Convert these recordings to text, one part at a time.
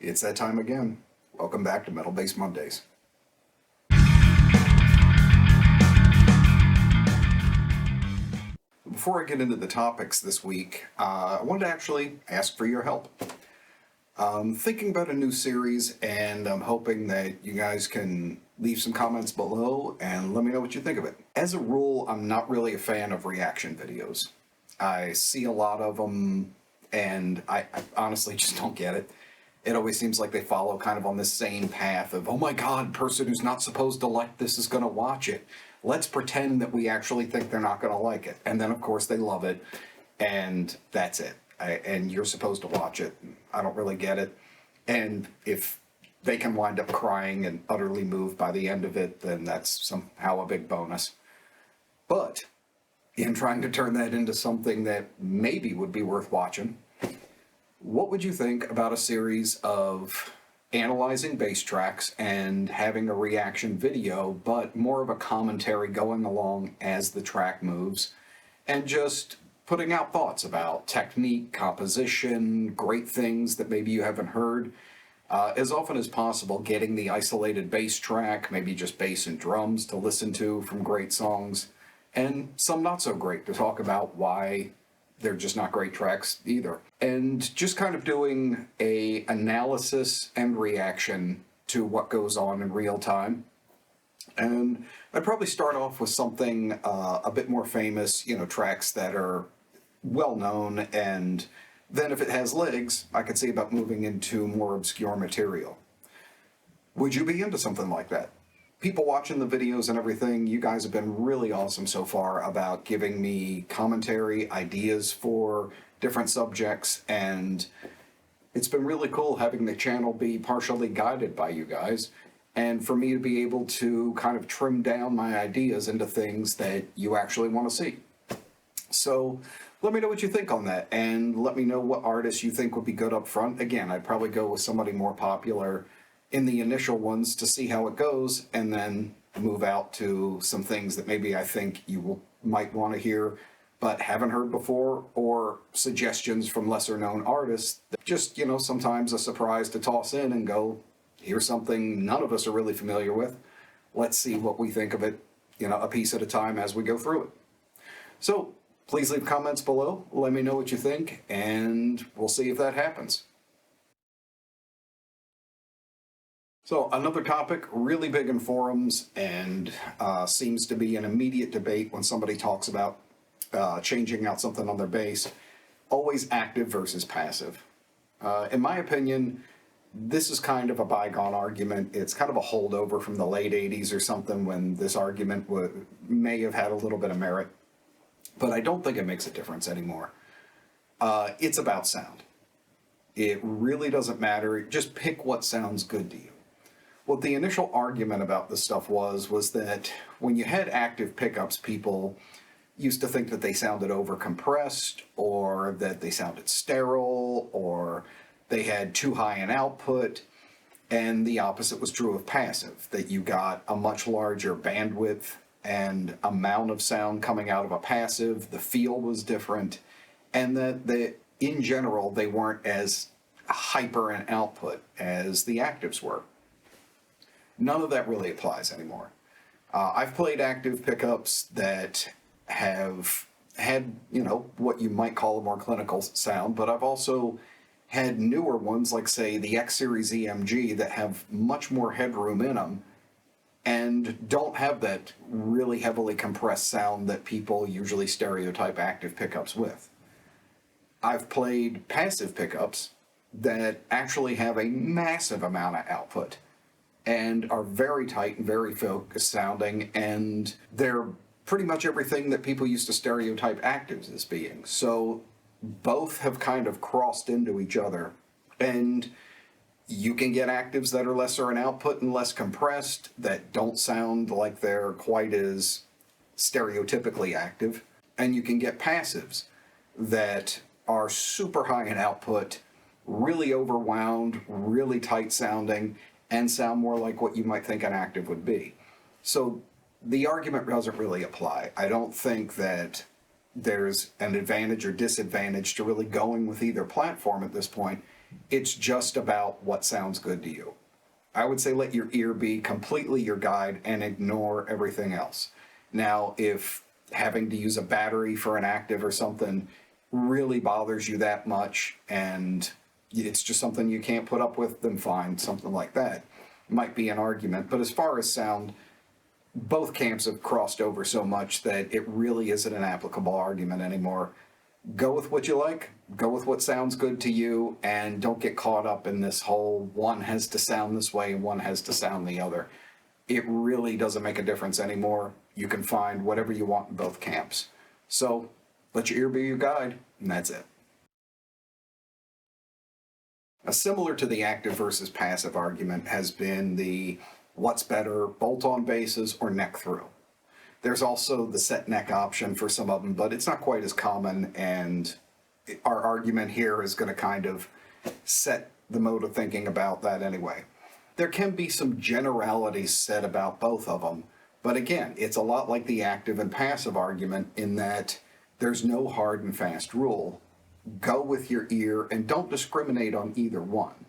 It's that time again. Welcome back to Metal Based Mondays. Before I get into the topics this week, I wanted to actually ask for your help. I'm thinking about a new series, and I'm hoping that you guys can leave some comments below and let me know what you think of it. As a rule, I'm not really a fan of reaction videos. I see a lot of them, and I honestly just don't get it. It always seems like they follow kind of on this same path of, oh my god, person who's not supposed to like this is going to watch it. Let's pretend that we actually think they're not going to like it. And then, of course, they love it, and that's it. And you're supposed to watch it. I don't really get it. And if they can wind up crying and utterly moved by the end of it, then that's somehow a big bonus. But in trying to turn that into something that maybe would be worth watching, what would you think about a series of analyzing bass tracks and having a reaction video, but more of a commentary going along as the track moves, and just putting out thoughts about technique, composition, great things that maybe you haven't heard, as often as possible getting the isolated bass track, maybe just bass and drums to listen to from great songs, and some not so great to talk about why they're just not great tracks either. And just kind of doing a analysis and reaction to what goes on in real time. And I'd probably start off with something a bit more famous, tracks that are well known, and then if it has legs, I could see about moving into more obscure material. Would you be into something like that? People watching the videos and everything, you guys have been really awesome so far about giving me commentary, ideas for different subjects, and it's been really cool having the channel be partially guided by you guys, and for me to be able to kind of trim down my ideas into things that you actually want to see. So let me know what you think on that, and let me know what artists you think would be good up front. Again, I'd probably go with somebody more popular in the initial ones to see how it goes, and then move out to some things that maybe I think you might want to hear but haven't heard before, or suggestions from lesser known artists that just, sometimes a surprise to toss in and go, here's something none of us are really familiar with. Let's see what we think of it, a piece at a time as we go through it. So please leave comments below, let me know what you think, and we'll see if that happens. So another topic, really big in forums, and seems to be an immediate debate when somebody talks about changing out something on their bass, always active versus passive. In my opinion, this is kind of a bygone argument. It's kind of a holdover from the late 80s or something, when this argument may have had a little bit of merit, but I don't think it makes a difference anymore. It's about sound. It really doesn't matter. Just pick what sounds good to you. What the initial argument about this stuff was that when you had active pickups, people used to think that they sounded over-compressed, or that they sounded sterile, or they had too high an output, and the opposite was true of passive, that you got a much larger bandwidth and amount of sound coming out of a passive, the feel was different, and that in general they weren't as hyper in output as the actives were. None of that really applies anymore. I've played active pickups that have had, what you might call a more clinical sound, but I've also had newer ones, like, say, the X Series EMG, that have much more headroom in them and don't have that really heavily compressed sound that people usually stereotype active pickups with. I've played passive pickups that actually have a massive amount of output and are very tight and very focused sounding, and they're pretty much everything that people used to stereotype actives as being. So both have kind of crossed into each other, and you can get actives that are lesser in output and less compressed, that don't sound like they're quite as stereotypically active, and you can get passives that are super high in output, really overwound, really tight sounding, and sound more like what you might think an active would be. So the argument doesn't really apply. I don't think that there's an advantage or disadvantage to really going with either platform at this point. It's just about what sounds good to you. I would say let your ear be completely your guide and ignore everything else. Now, if having to use a battery for an active or something really bothers you that much and it's just something you can't put up with, then fine, something like that might be an argument. But as far as sound, both camps have crossed over so much that it really isn't an applicable argument anymore. Go with what you like, go with what sounds good to you, and don't get caught up in this whole one has to sound this way and one has to sound the other. It really doesn't make a difference anymore. You can find whatever you want in both camps. So let your ear be your guide, and that's it. Now, similar to the active versus passive argument has been the what's better, bolt-on basses or neck through. There's also the set neck option for some of them, but it's not quite as common, and our argument here is going to kind of set the mode of thinking about that anyway. There can be some generalities said about both of them, but again, it's a lot like the active and passive argument in that there's no hard and fast rule. Go with your ear and don't discriminate on either one.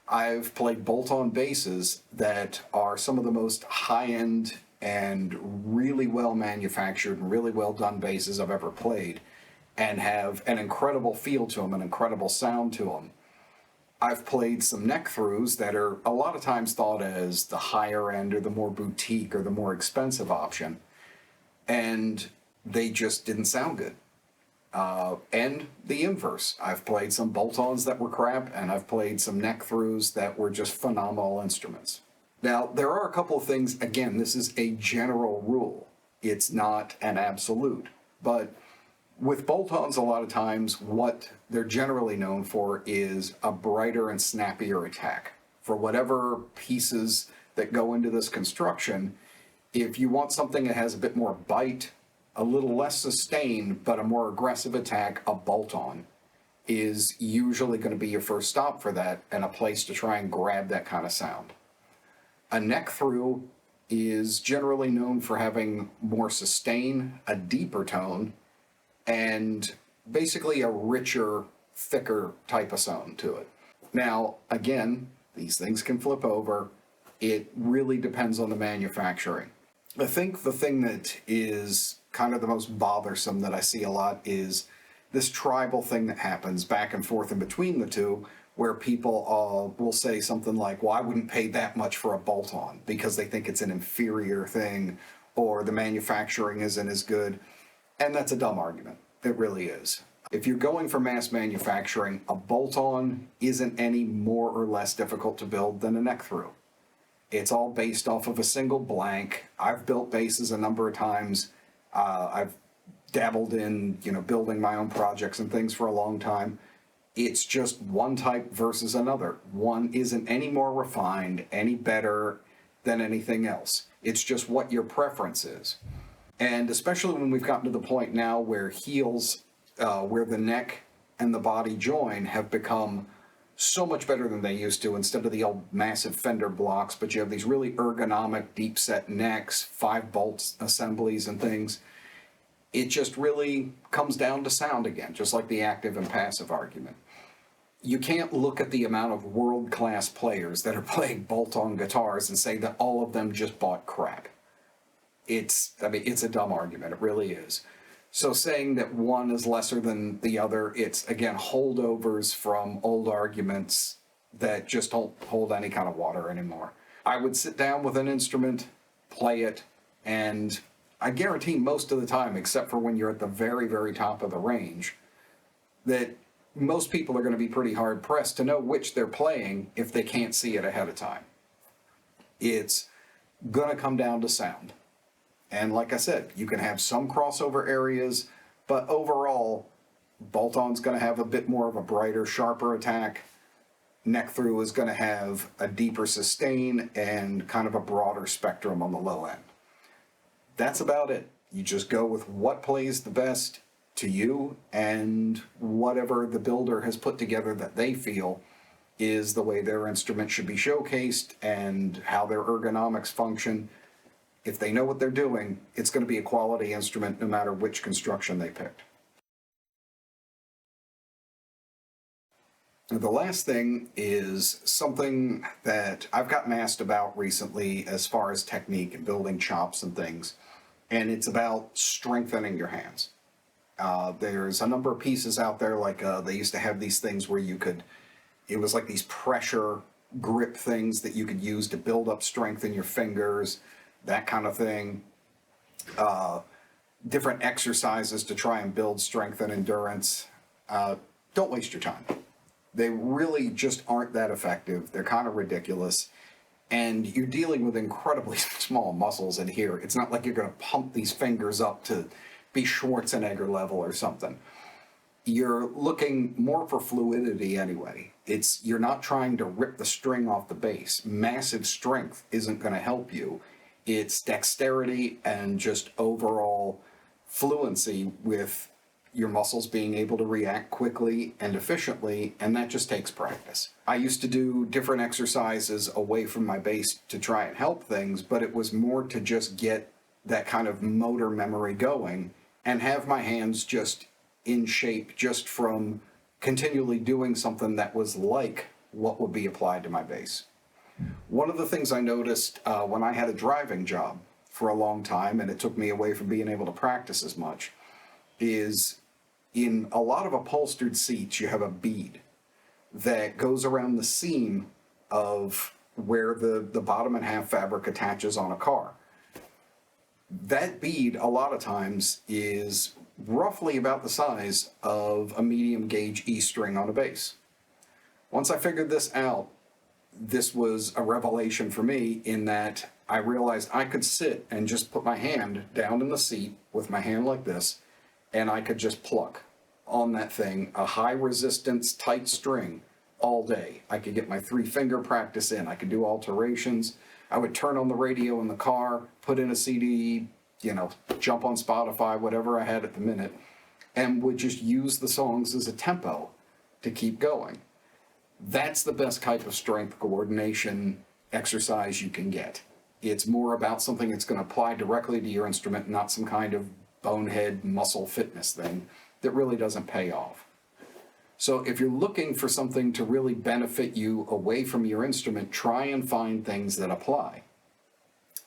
I've played bolt-on basses that are some of the most high-end and really well manufactured and really well done basses I've ever played, and have an incredible feel to them, an incredible sound to them. I've played some neck throughs that are a lot of times thought as the higher end or the more boutique or the more expensive option, and they just didn't sound good. And the inverse. I've played some bolt-ons that were crap, and I've played some neck throughs that were just phenomenal instruments. Now, there are a couple of things, again, this is a general rule. It's not an absolute. But with bolt-ons, a lot of times, what they're generally known for is a brighter and snappier attack. For whatever pieces that go into this construction, if you want something that has a bit more bite, a little less sustain, but a more aggressive attack, a bolt-on is usually going to be your first stop for that and a place to try and grab that kind of sound. A neck through is generally known for having more sustain, a deeper tone, and basically a richer, thicker type of sound to it. Now, again, these things can flip over. It really depends on the manufacturing. I think the thing that is kind of the most bothersome that I see a lot is this tribal thing that happens back and forth in between the two, where people will say something like, well, I wouldn't pay that much for a bolt-on because they think it's an inferior thing or the manufacturing isn't as good. And that's a dumb argument. It really is. If you're going for mass manufacturing, a bolt-on isn't any more or less difficult to build than a neck through. It's all based off of a single blank. I've built basses a number of times. I've dabbled in, building my own projects and things for a long time. It's just one type versus another. One isn't any more refined, any better than anything else. It's just what your preference is. And especially when we've gotten to the point now where heels, where the neck and the body join, have become so much better than they used to. Instead of the old massive fender blocks, but you have these really ergonomic, deep-set necks, 5-bolt assemblies and things. It just really comes down to sound again, just like the active and passive argument. You can't look at the amount of world-class players that are playing bolt-on guitars and say that all of them just bought crap. It's a dumb argument, it really is. So saying that one is lesser than the other, it's, again, holdovers from old arguments that just don't hold any kind of water anymore. I would sit down with an instrument, play it, and I guarantee most of the time, except for when you're at the very, very top of the range, that most people are going to be pretty hard-pressed to know which they're playing if they can't see it ahead of time. It's going to come down to sound. And like I said, you can have some crossover areas, but overall, bolt-on's going to have a bit more of a brighter, sharper attack. Neck through is going to have a deeper sustain and kind of a broader spectrum on the low end. That's about it. You just go with what plays the best to you, and whatever the builder has put together that they feel is the way their instrument should be showcased and how their ergonomics function. If they know what they're doing, it's going to be a quality instrument no matter which construction they picked. The last thing is something that I've gotten asked about recently as far as technique and building chops and things, and it's about strengthening your hands. There's a number of pieces out there, like they used to have these things where it was like these pressure grip things that you could use to build up strength in your fingers, that kind of thing. Different exercises to try and build strength and endurance. Don't waste your time. They really just aren't that effective. They're kind of ridiculous. And you're dealing with incredibly small muscles in here. It's not like you're going to pump these fingers up to be Schwarzenegger level or something. You're looking more for fluidity anyway. You're not trying to rip the string off the bass. Massive strength isn't going to help you. It's dexterity and just overall fluency with your muscles being able to react quickly and efficiently, and that just takes practice. I used to do different exercises away from my bass to try and help things, but it was more to just get that kind of motor memory going and have my hands just in shape just from continually doing something that was like what would be applied to my bass. One of the things I noticed when I had a driving job for a long time, and it took me away from being able to practice as much, is in a lot of upholstered seats, you have a bead that goes around the seam of where the bottom and half fabric attaches on a car. That bead, a lot of times, is roughly about the size of a medium gauge E string on a bass. Once I figured this out, this was a revelation for me in that I realized I could sit and just put my hand down in the seat with my hand like this, and I could just pluck on that thing a high resistance tight string all day. I could get my 3-finger practice in. I could do alterations. I would turn on the radio in the car, put in a CD, jump on Spotify, whatever I had at the minute, and would just use the songs as a tempo to keep going. That's the best type of strength coordination exercise you can get. It's more about something that's going to apply directly to your instrument, not some kind of bonehead muscle fitness thing that really doesn't pay off. So if you're looking for something to really benefit you away from your instrument, try and find things that apply.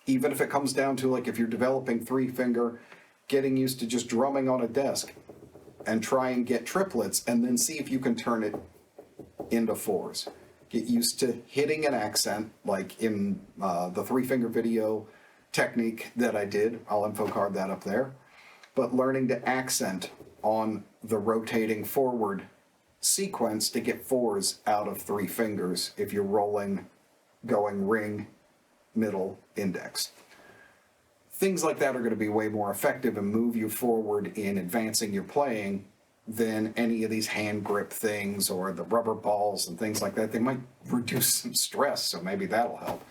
Even if it comes down to, like, if you're developing 3-finger, getting used to just drumming on a desk and try and get triplets and then see if you can turn it into 4s. Get used to hitting an accent, like in the 3-finger video technique that I did. I'll info card that up there. But learning to accent on the rotating forward sequence to get 4s out of 3 fingers if you're rolling, going ring, middle, index. Things like that are going to be way more effective and move you forward in advancing your playing than any of these hand grip things or the rubber balls and things like that. They might reduce some stress, so maybe that'll help.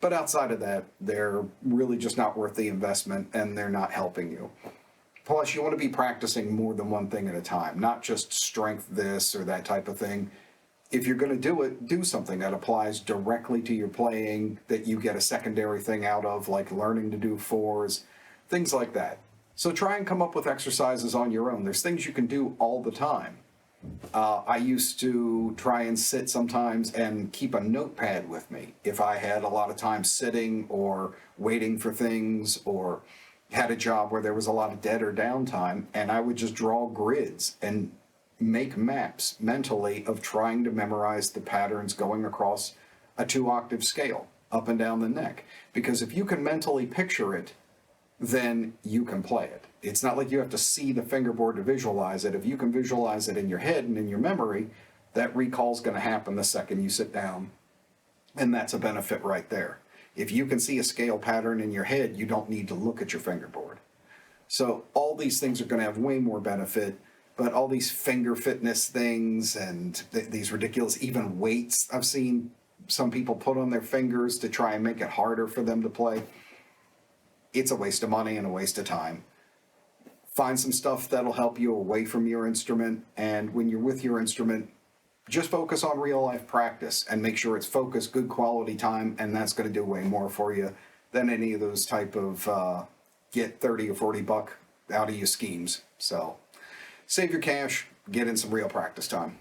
But outside of that, they're really just not worth the investment, and they're not helping you. Plus, you want to be practicing more than one thing at a time, not just strength this or that type of thing. If you're going to do it, do something that applies directly to your playing, that you get a secondary thing out of, like learning to do 4s, things like that. So try and come up with exercises on your own. There's things you can do all the time. I used to try and sit sometimes and keep a notepad with me if I had a lot of time sitting or waiting for things, or had a job where there was a lot of dead or downtime, and I would just draw grids and make maps mentally of trying to memorize the patterns going across a 2-octave scale up and down the neck. Because if you can mentally picture it, then you can play it. It's not like you have to see the fingerboard to visualize it. If you can visualize it in your head and in your memory, that recall's going to happen the second you sit down. And that's a benefit right there. If you can see a scale pattern in your head, you don't need to look at your fingerboard. So all these things are going to have way more benefit, but all these finger fitness things and these ridiculous, even weights I've seen some people put on their fingers to try and make it harder for them to play. It's a waste of money and a waste of time. Find some stuff that'll help you away from your instrument, and when you're with your instrument, just focus on real life practice and make sure it's focused, good quality time, and that's going to do way more for you than any of those type of get 30 or 40 buck out of you schemes. So save your cash, get in some real practice time.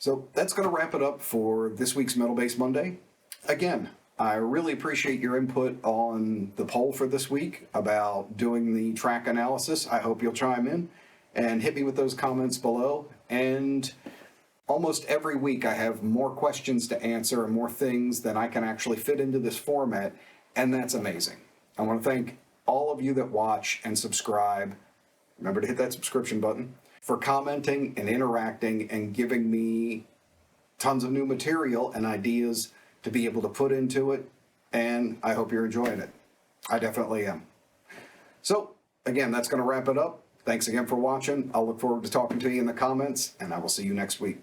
So that's going to wrap it up for this week's Metal Base Monday. Again, I really appreciate your input on the poll for this week about doing the track analysis. I hope you'll chime in and hit me with those comments below. And almost every week I have more questions to answer and more things than I can actually fit into this format, and that's amazing. I want to thank all of you that watch and subscribe. Remember to hit that subscription button, for commenting and interacting and giving me tons of new material and ideas to be able to put into it, and I hope you're enjoying it. I definitely am. So, again, that's going to wrap it up. Thanks again for watching. I'll look forward to talking to you in the comments, and I will see you next week.